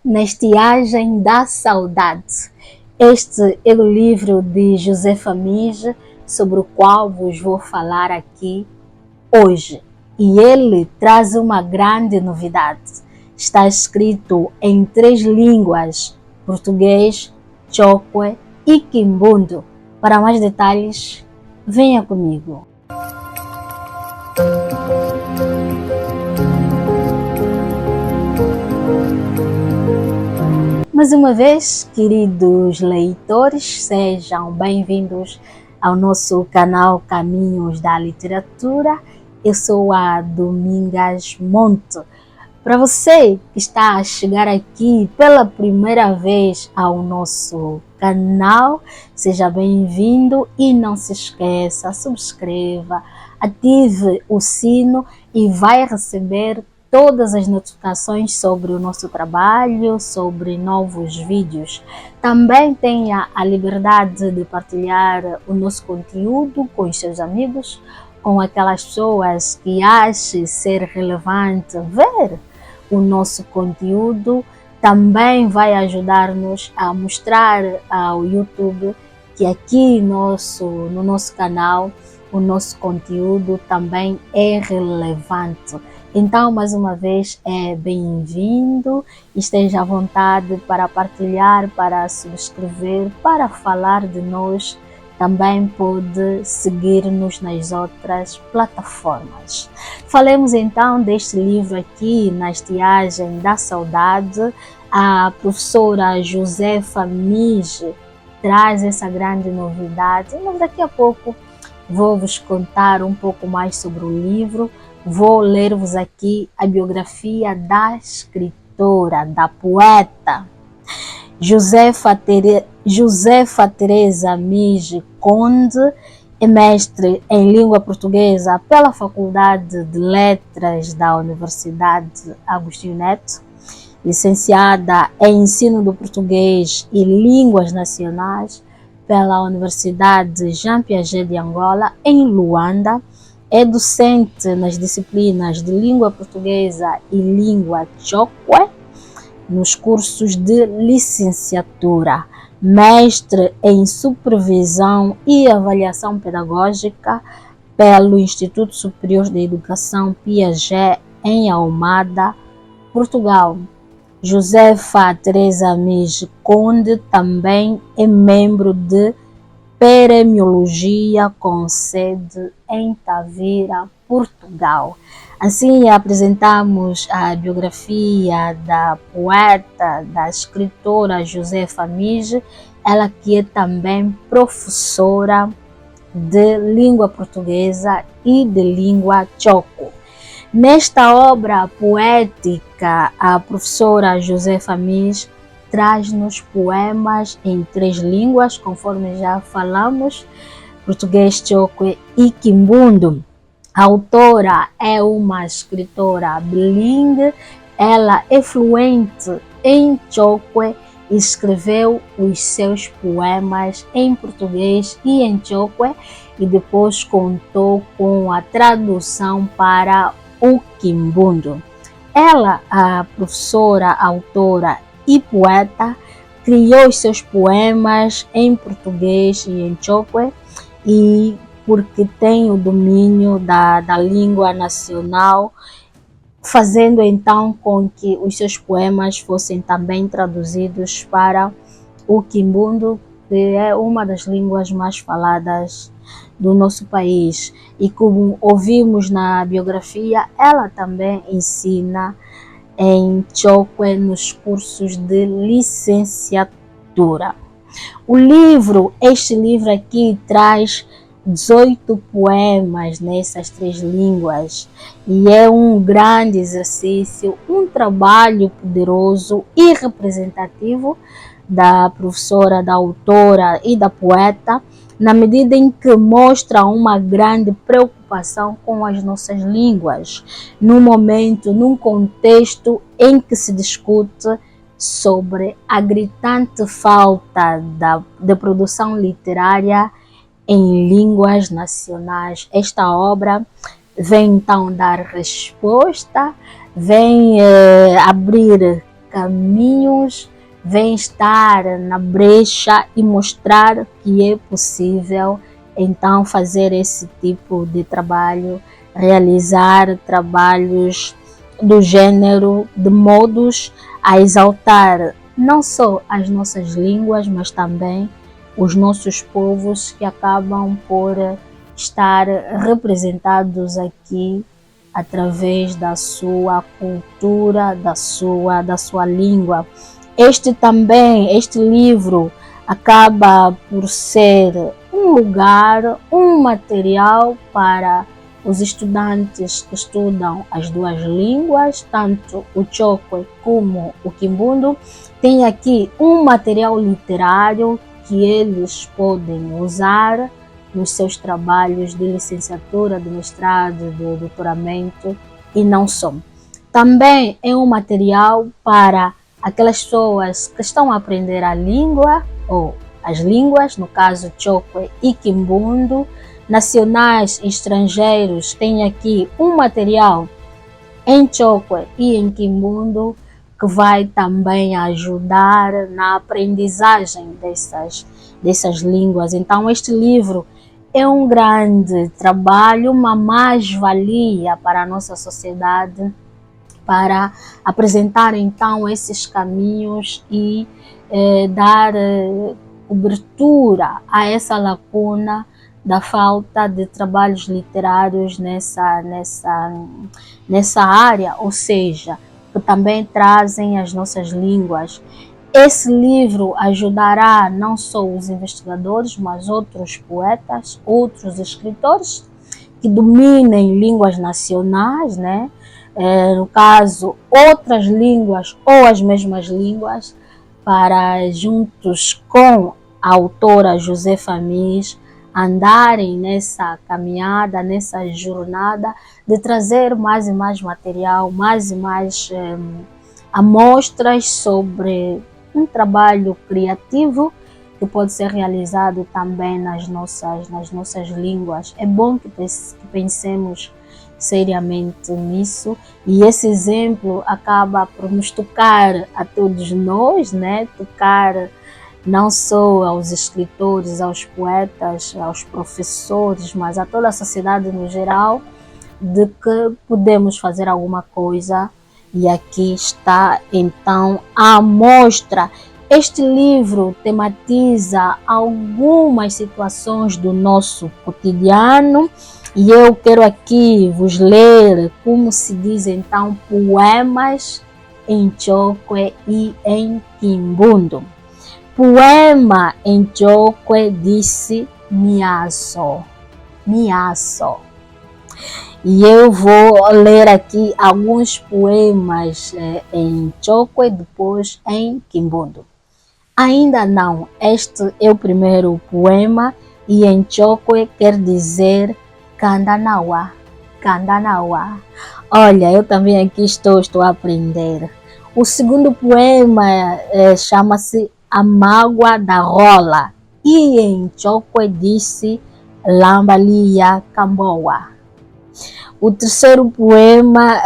Na Estiagem da Saudade. Este é o livro de Josefa Mige, sobre o qual vos vou falar aqui hoje. E ele traz uma grande novidade. Está escrito em 3 línguas: português, chokwe e quimbundo. Para mais detalhes, venha comigo. Mais uma vez, queridos leitores, sejam bem-vindos ao nosso canal Caminhos da Literatura. Eu sou a Domingas Monte. Para você que está a chegar aqui pela primeira vez ao nosso canal, seja bem-vindo e não se esqueça, subscreva, ative o sino e vai receber todas as notificações sobre o nosso trabalho, sobre novos vídeos. Também tenha a liberdade de partilhar o nosso conteúdo com os seus amigos, com aquelas pessoas que achem ser relevante ver o nosso conteúdo. Também vai ajudar-nos a mostrar ao YouTube que aqui no nosso canal o nosso conteúdo também é relevante. Então, mais uma vez, é bem-vindo, esteja à vontade para partilhar, para subscrever, para falar de nós. Também pode seguir-nos nas outras plataformas. Falemos então deste livro aqui, Na Estiagem da Saudade. A professora Josefa Mige traz essa grande novidade, mas daqui a pouco vou-vos contar um pouco mais sobre o livro. Vou ler-vos aqui a biografia da escritora, da poeta. Josefa Teresa Mige Conde é mestre em língua portuguesa pela Faculdade de Letras da Universidade Agostinho Neto, licenciada em Ensino do Português e Línguas Nacionais pela Universidade Jean Piaget de Angola, em Luanda. É docente nas disciplinas de língua portuguesa e língua chokwe, nos cursos de licenciatura, mestre em supervisão e avaliação pedagógica pelo Instituto Superior de Educação Piaget, em Almada, Portugal. Josefa Teresa Mige Conde também é membro de Peremiologia com sede em Tavira, Portugal. Assim, apresentamos a biografia da poeta, da escritora Josefa Mige, ela que é também professora de língua portuguesa e de língua choko. Nesta obra poética, a professora Josefa Mige traz-nos poemas em 3 línguas, conforme já falamos: português, chokwe e quimbundo. A autora é uma escritora bilingue, ela é fluente em chokwe e escreveu os seus poemas em português e em chokwe e depois contou com a tradução para o quimbundo. Ela, a professora, autora e poeta, criou os seus poemas em português e em chokwe, e porque tem o domínio da língua nacional, fazendo então com que os seus poemas fossem também traduzidos para o quimbundo, que é uma das línguas mais faladas do nosso país. E como ouvimos na biografia, ela também ensina em chokwe nos cursos de licenciatura. Este livro aqui traz 18 poemas nessas 3 línguas e é um grande exercício, um trabalho poderoso e representativo da professora, da autora e da poeta, na medida em que mostra uma grande preocupação com as nossas línguas, num momento, num contexto em que se discute sobre a gritante falta de produção literária em línguas nacionais. Esta obra vem então dar resposta, vem abrir Caminhos vem estar na brecha e mostrar que é possível então fazer esse tipo de trabalho, realizar trabalhos do gênero, de modos a exaltar não só as nossas línguas, mas também os nossos povos que acabam por estar representados aqui através da sua cultura, da sua língua. Este livro acaba por ser um lugar, um material para os estudantes que estudam as duas línguas, tanto o Chokwe como o Kimbundo. Tem aqui um material literário que eles podem usar nos seus trabalhos de licenciatura, de mestrado, de doutoramento e não só. Também é um material para aquelas pessoas que estão a aprender a língua, ou as línguas, no caso Chokwe e Kimbundo, nacionais e estrangeiros. Tem aqui um material em Chokwe e em Kimbundo que vai também ajudar na aprendizagem dessas línguas. Então este livro é um grande trabalho, uma mais-valia para a nossa sociedade, para apresentar então esses caminhos e dar cobertura a essa lacuna da falta de trabalhos literários nessa área, ou seja, que também trazem as nossas línguas. Esse livro ajudará não só os investigadores, mas outros poetas, outros escritores que dominem línguas nacionais, né? No caso, outras línguas ou as mesmas línguas, para juntos com a autora Josefa Mis andarem nessa caminhada, nessa jornada de trazer mais e mais material, mais e mais amostras sobre um trabalho criativo que pode ser realizado também nas nossas línguas. É bom que pensemos seriamente nisso, e esse exemplo acaba por nos tocar a todos nós, né? Tocar não só aos escritores, aos poetas, aos professores, mas a toda a sociedade no geral, de que podemos fazer alguma coisa. E aqui está então a amostra. Este livro tematiza algumas situações do nosso cotidiano e eu quero aqui vos ler, como se diz então, poemas em Chokwe e em Kimbundo. Poema em Chokwe disse Miaso, Miaso. E eu vou ler aqui alguns poemas em Chokwe, depois em Kimbundo. Ainda não, este é o primeiro poema e em Chokwe quer dizer Kandanawa, Kandanawa. Olha, eu também aqui estou a aprender. O segundo poema chama-se A Mágoa da Rola e em Chokwe disse Lambalia Kamboa. O terceiro poema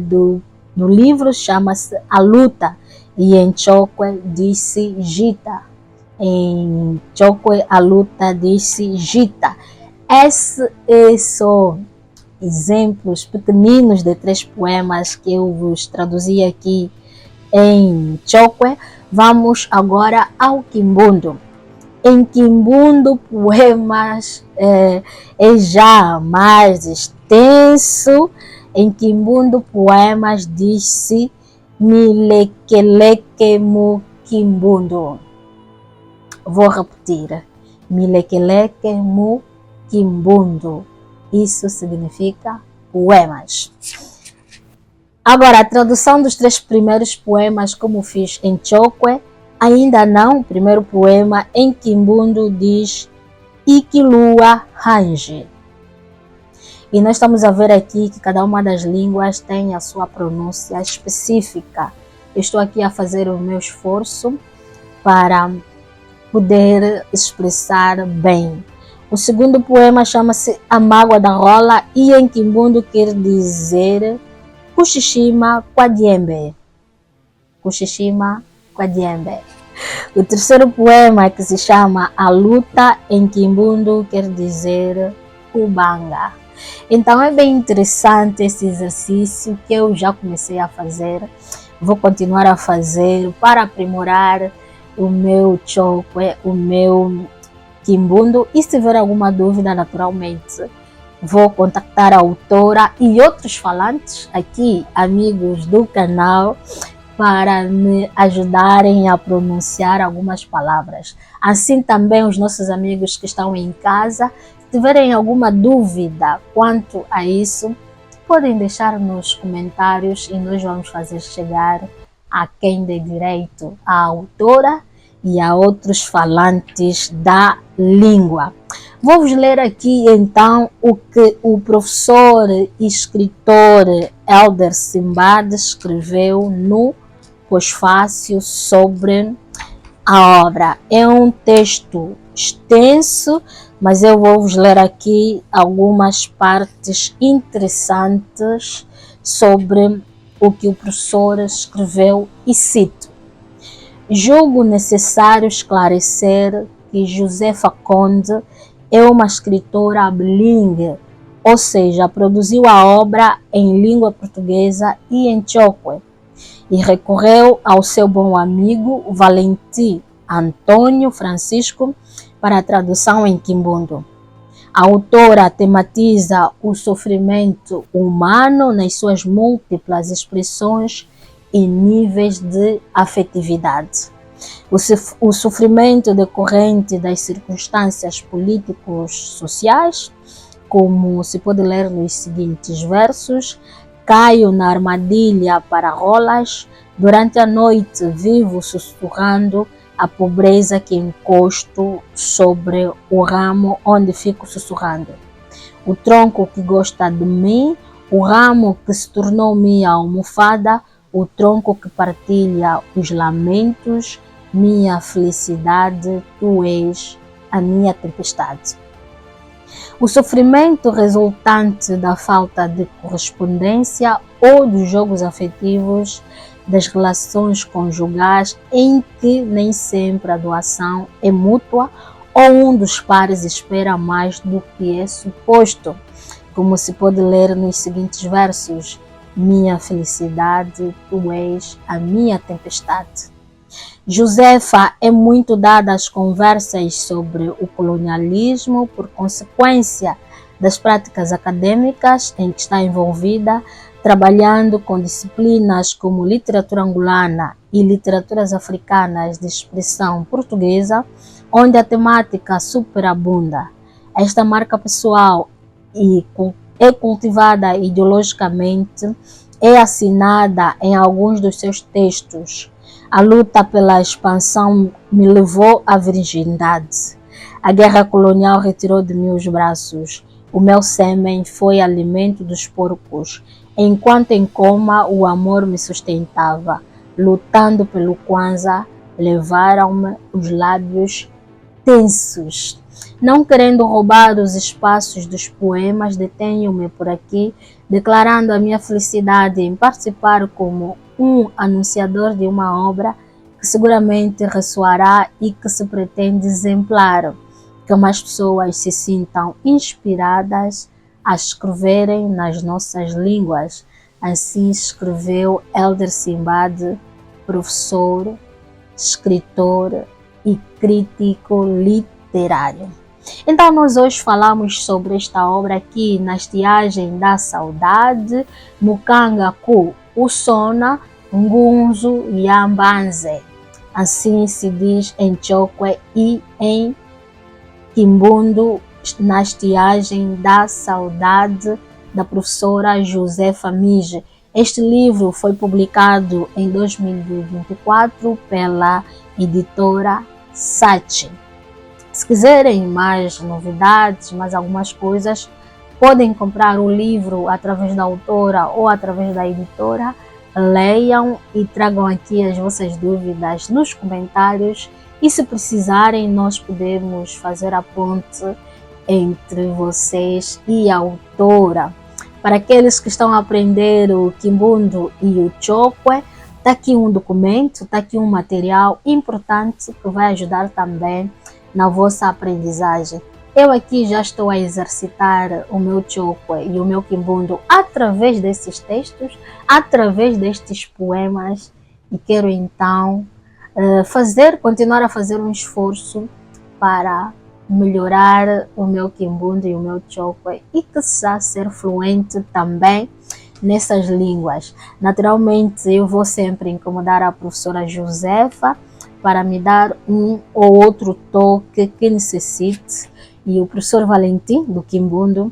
do livro chama-se A Luta e em Chokwe disse Gita. Em Chokwe a luta disse Gita. Esses são exemplos pequeninos de 3 poemas que eu vos traduzi aqui em Chokwe. Vamos agora ao Kimbundo. Em Kimbundo, poemas é já mais extenso. Em Kimbundo, poemas disse Milekeleke mu Kimbundo. Vou repetir. Milekeleke mu Kimbundo. Isso significa poemas. Agora, a tradução dos 3 primeiros poemas, como fiz em Chokwe, ainda não. O primeiro poema em Kimbundo diz Ikilua Hanji. E nós estamos a ver aqui que cada uma das línguas tem a sua pronúncia específica. Eu estou aqui a fazer o meu esforço para poder expressar bem. O segundo poema chama-se A Mágoa da Rola e em Kimbundo quer dizer Kushishima Kwadiembe. Kushishima kwa Jembe. O terceiro poema, que se chama A Luta em Kimbundu, quer dizer Ubanga. Então é bem interessante esse exercício que eu já comecei a fazer, vou continuar a fazer para aprimorar o meu chokwe, o meu Kimbundu, e se tiver alguma dúvida, naturalmente, vou contactar a autora e outros falantes aqui, amigos do canal, para me ajudarem a pronunciar algumas palavras. Assim também os nossos amigos que estão em casa, se tiverem alguma dúvida quanto a isso, podem deixar nos comentários e nós vamos fazer chegar a quem dê direito, à autora e a outros falantes da língua. Vou-vos ler aqui então o que o professor e escritor Elder Simbad escreveu no pós-fácil sobre a obra. É um texto extenso, mas eu vou-vos ler aqui algumas partes interessantes sobre o que o professor escreveu e cito. Julgo necessário esclarecer que Josefa Conde é uma escritora bilíngue, ou seja, produziu a obra em língua portuguesa e em chokwe, e recorreu ao seu bom amigo Valentim Antônio Francisco para a tradução em Kimbundu. A autora tematiza o sofrimento humano nas suas múltiplas expressões e níveis de afetividade. O sofrimento decorrente das circunstâncias políticos sociais, como se pode ler nos seguintes versos: caio na armadilha para rolas, durante a noite vivo sussurrando a pobreza que encosto sobre o ramo onde fico sussurrando. O tronco que gosta de mim, o ramo que se tornou minha almofada, o tronco que partilha os lamentos, minha felicidade, tu és a minha tempestade. O sofrimento resultante da falta de correspondência ou dos jogos afetivos das relações conjugais em que nem sempre a doação é mútua ou um dos pares espera mais do que é suposto, como se pode ler nos seguintes versos: minha felicidade, tu és a minha tempestade. Josefa é muito dada às conversas sobre o colonialismo por consequência das práticas acadêmicas em que está envolvida, trabalhando com disciplinas como literatura angolana e literaturas africanas de expressão portuguesa, onde a temática superabunda. Esta marca pessoal é cultivada ideologicamente, é assinada em alguns dos seus textos. A luta pela expansão me levou à virgindade. A guerra colonial retirou de mim os braços. O meu sêmen foi alimento dos porcos. Enquanto em coma, o amor me sustentava. Lutando pelo Kwanzaa, levaram-me os lábios tensos. Não querendo roubar os espaços dos poemas, detenho-me por aqui, declarando a minha felicidade em participar como um anunciador de uma obra que seguramente ressoará e que se pretende exemplar, que mais pessoas se sintam inspiradas a escreverem nas nossas línguas. Assim escreveu Elder Simbad, professor, escritor e crítico literário. Então nós hoje falamos sobre esta obra aqui na Estiagem da Saudade, Mukanga Ku Usona Ngunzu Yambanze. Assim se diz em chokwe e em Kimbundu, na Estiagem da Saudade, da professora Josefa Mige. Este livro foi publicado em 2024 pela editora Sachi. Se quiserem mais novidades, mais algumas coisas, podem comprar o livro através da autora ou através da editora. Leiam e tragam aqui as vossas dúvidas nos comentários. E se precisarem, nós podemos fazer a ponte entre vocês e a autora. Para aqueles que estão a aprender o Kimbundu e o Chokwe, Está aqui um documento, está aqui um material importante que vai ajudar também na vossa aprendizagem. Eu aqui já estou a exercitar o meu chokwe e o meu kimbundo através desses textos, através destes poemas, e quero então continuar a fazer um esforço para melhorar o meu kimbundo e o meu chokwe e quiçá ser fluente também nessas línguas. Naturalmente, eu vou sempre incomodar a professora Josefa para me dar um ou outro toque que necessite, e o professor Valentim, do Kimbundo,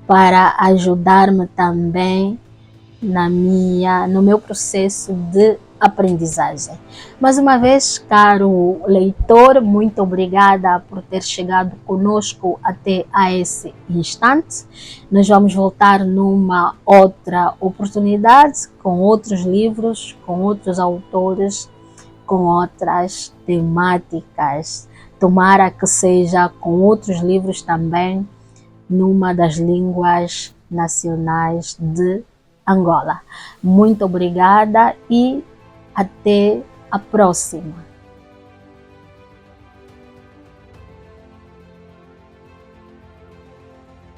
para ajudar-me também no meu processo de aprendizagem. Mais uma vez, caro leitor, muito obrigada por ter chegado conosco até a esse instante. Nós vamos voltar numa outra oportunidade, com outros livros, com outros autores, com outras temáticas. Tomara que seja com outros livros também, numa das línguas nacionais de Angola. Muito obrigada e até a próxima.